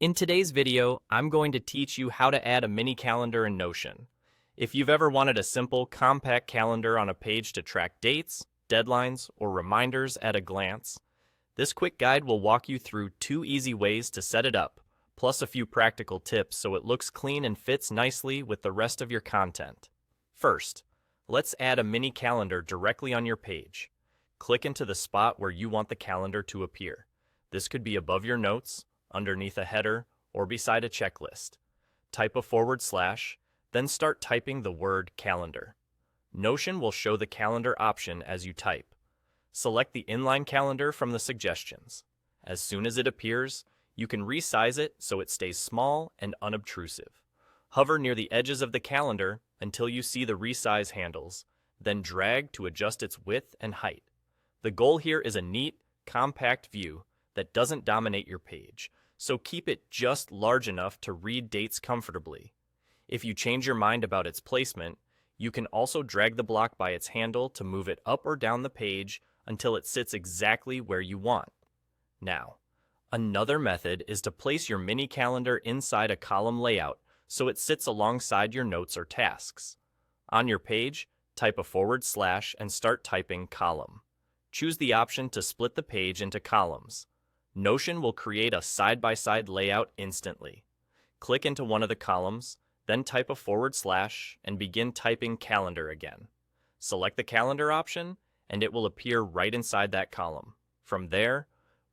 In today's video, I'm going to teach you how to add a mini calendar in Notion. If you've ever wanted a simple, compact calendar on a page to track dates, deadlines, or reminders at a glance, this quick guide will walk you through 2 easy ways to set it up, plus a few practical tips so it looks clean and fits nicely with the rest of your content. First, let's add a mini calendar directly on your page. Click into the spot where you want the calendar to appear. This could be above your notes, underneath a header, or beside a checklist. Type a /, then start typing the word calendar. Notion will show the calendar option as you type. Select the inline calendar from the suggestions. As soon as it appears, you can resize it so it stays small and unobtrusive. Hover near the edges of the calendar until you see the resize handles, then drag to adjust its width and height. The goal here is a neat, compact view that doesn't dominate your page, so keep it just large enough to read dates comfortably. If you change your mind about its placement, you can also drag the block by its handle to move it up or down the page until it sits exactly where you want. Now, another method is to place your mini calendar inside a column layout so it sits alongside your notes or tasks. On your page, type a / and start typing column. Choose the option to split the page into columns. Notion will create a side-by-side layout instantly. Click into one of the columns, then type a / and begin typing calendar again. Select the calendar option, and it will appear right inside that column. From there,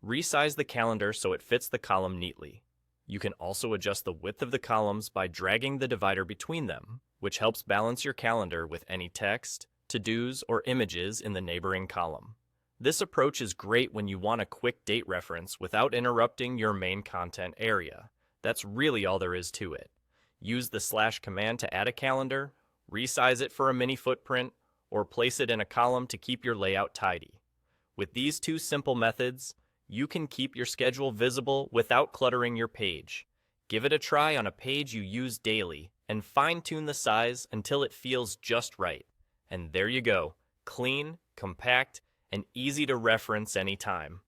resize the calendar so it fits the column neatly. You can also adjust the width of the columns by dragging the divider between them, which helps balance your calendar with any text, to-dos, or images in the neighboring column. This approach is great when you want a quick date reference without interrupting your main content area. That's really all there is to it. Use the / command to add a calendar, resize it for a mini footprint, or place it in a column to keep your layout tidy. With these 2 simple methods, you can keep your schedule visible without cluttering your page. Give it a try on a page you use daily and fine-tune the size until it feels just right. And there you go, clean, compact, and easy to reference anytime.